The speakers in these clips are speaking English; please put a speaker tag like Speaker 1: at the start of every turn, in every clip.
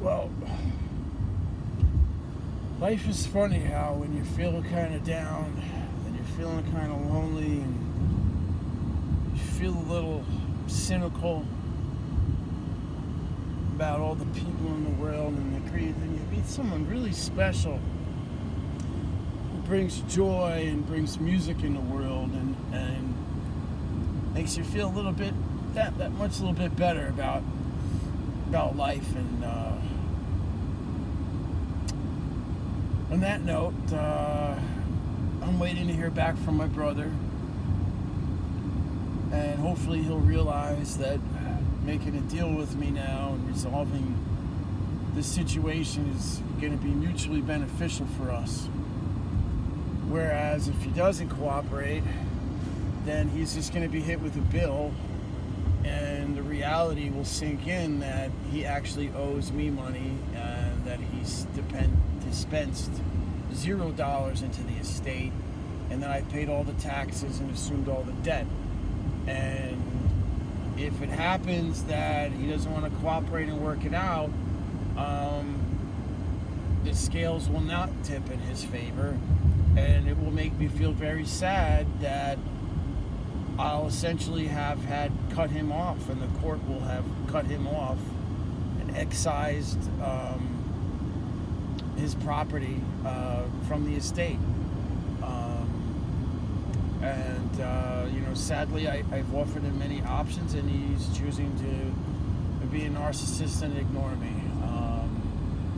Speaker 1: Well, life is funny how when you're feeling kind of down and you're feeling kind of lonely and you feel a little cynical about all the people in the world and the greed, and you meet someone really special who brings joy and brings music in the world and makes you feel a little bit, that much a little bit better about life. And on that note, I'm waiting to hear back from my brother, and hopefully he'll realize that making a deal with me now and resolving this situation is going to be mutually beneficial for us. Whereas if he doesn't cooperate, then he's just going to be hit with a bill, and the reality will sink in that he actually owes me money and that he's dispensed $0 into the estate, and that I paid all the taxes and assumed all the debt. And if it happens that he doesn't want to cooperate and work it out, the scales will not tip in his favor, and it will make me feel very sad that I'll essentially have had cut him off, and the court will have cut him off and excised his property from the estate. Sadly, I've offered him many options, and he's choosing to be a narcissist and ignore me.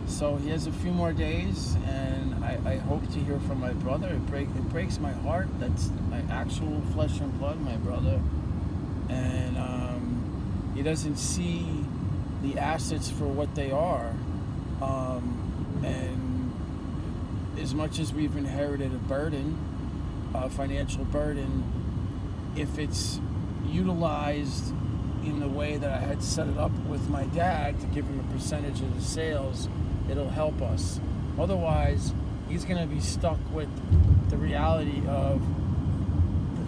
Speaker 1: So he has a few more days, and I hope to hear from my brother. It breaks my heart. That's my actual flesh and blood, my brother. And he doesn't see the assets for what they are. And as much as we've inherited a burden, a financial burden, if it's utilized in the way that I had set it up with my dad to give him a percentage of the sales, it'll help us. Otherwise, he's going to be stuck with the reality of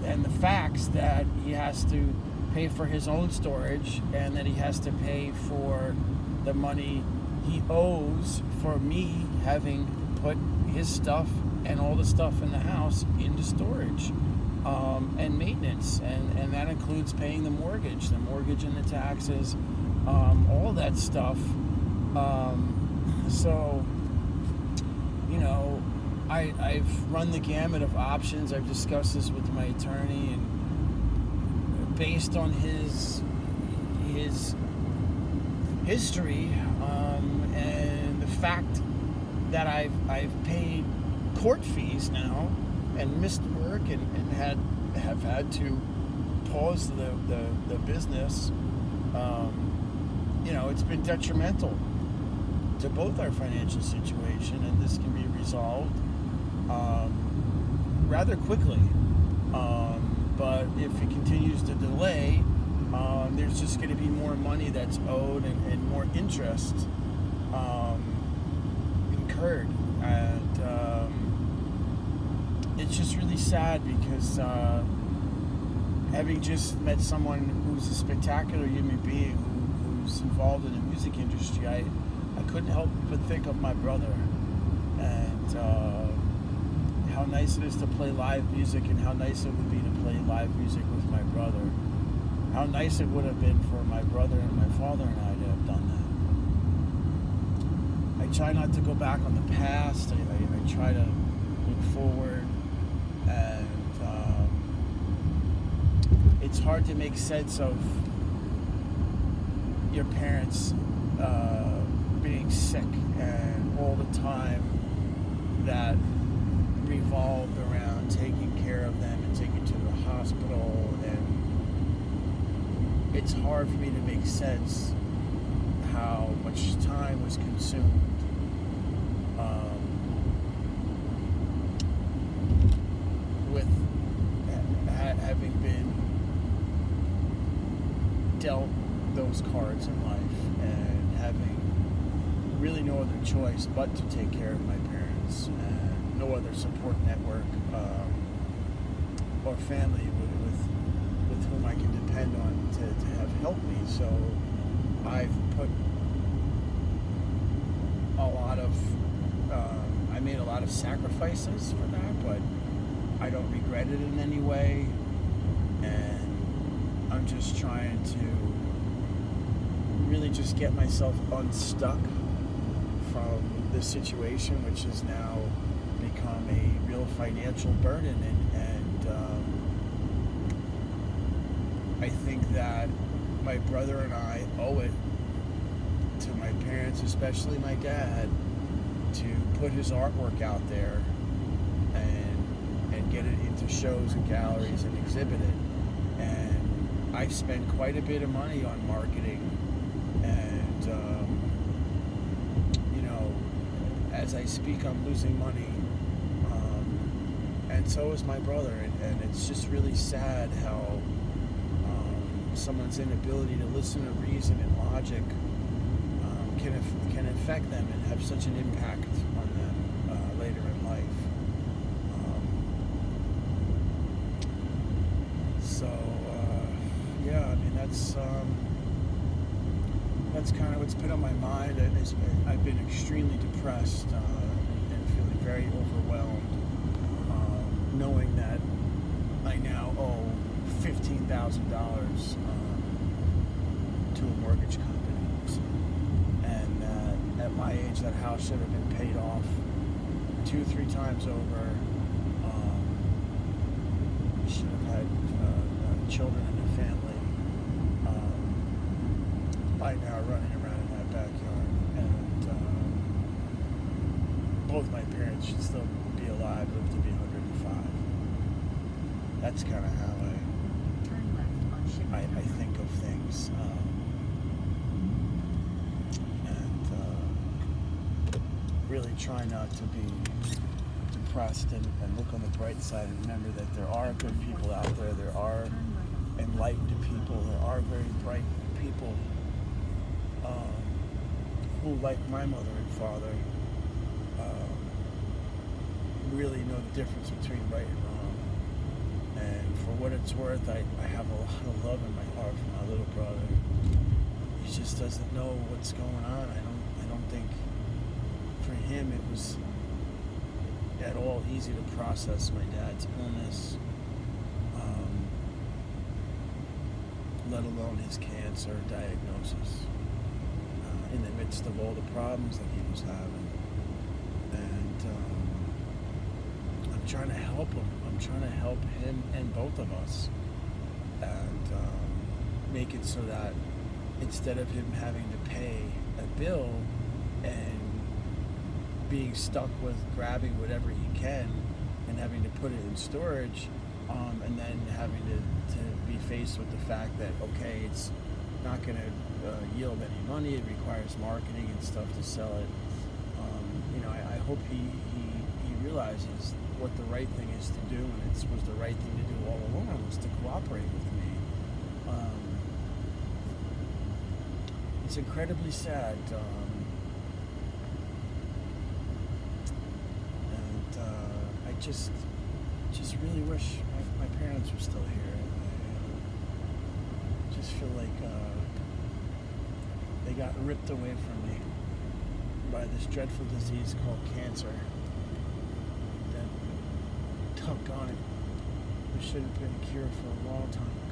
Speaker 1: and the facts that he has to pay for his own storage, and that he has to pay for the money he owes for me having put his stuff and all the stuff in the house into storage, and maintenance, and that includes paying the mortgage and the taxes, all that stuff. So, I've run the gamut of options. I've discussed this with my attorney, and based on his history, and the fact that I've paid court fees now and missed work and have had to pause the business, it's been detrimental to both our financial situation, and this can be resolved rather quickly. But if it continues to delay, there's just going to be more money that's owed and more interest incurred. And it's just really sad because having just met someone who's a spectacular human being who's involved in the music industry, I couldn't help but think of my brother, and how nice it is to play live music, and how nice it would be to play live music with my brother. How nice it would have been for my brother and my father and I to have done that. I try not to go back on the past. I try to look forward, and it's hard to make sense of your parents being sick, and all the time that revolved around taking care of them and taking to the hospital, and it's hard for me to make sense how much time was consumed with having been dealt those cards in life, and having really no other choice but to take care of my parents, and no other support network or family with whom I can depend on to have helped me. So I've put I made a lot of sacrifices for that, but I don't regret it in any way, and I'm just trying to really just get myself unstuck from this situation, which has now become a real financial burden, and I think that my brother and I owe it to my parents, especially my dad, to put his artwork out there and get it into shows and galleries and exhibit it. And I've spent quite a bit of money on marketing, and as I speak, I'm losing money, and so is my brother, and it's just really sad how someone's inability to listen to reason and logic can affect them and have such an impact on them later in life. Yeah, I mean, that's kind of what's been on my mind. I've been extremely depressed and feeling very overwhelmed, knowing that I now owe $15,000 to a mortgage company, and at my age, that house should have been paid off 2-3 times over. Should have had children and a family by now running around in that backyard, and both my parents should still be alive, live to be 105. That's kind of how I think of things, and really try not to be depressed, and look on the bright side, and remember that there are good people out there. There are enlightened people. There are very bright people who, like my mother and father, really know the difference between right and wrong. And for what it's worth, I have a lot of love in my heart for my little brother. He just doesn't know what's going on. I don't think for him it was at all easy to process my dad's illness, let alone his cancer diagnosis, in the midst of all the problems that he was having. And I'm trying to help him. I'm trying to help him and both of us, and make it so that instead of him having to pay a bill and being stuck with grabbing whatever he can and having to put it in storage, and then having to be faced with the fact that, okay, it's not going to yield any money, it requires marketing and stuff to sell it. I hope he realizes what the right thing is to do, and it was the right thing to do all along, was to cooperate with me. It's incredibly sad, and I just really wish my parents were still here. I just feel like they got ripped away from me by this dreadful disease called cancer. That, doggone it, there should have been a cure for a long time.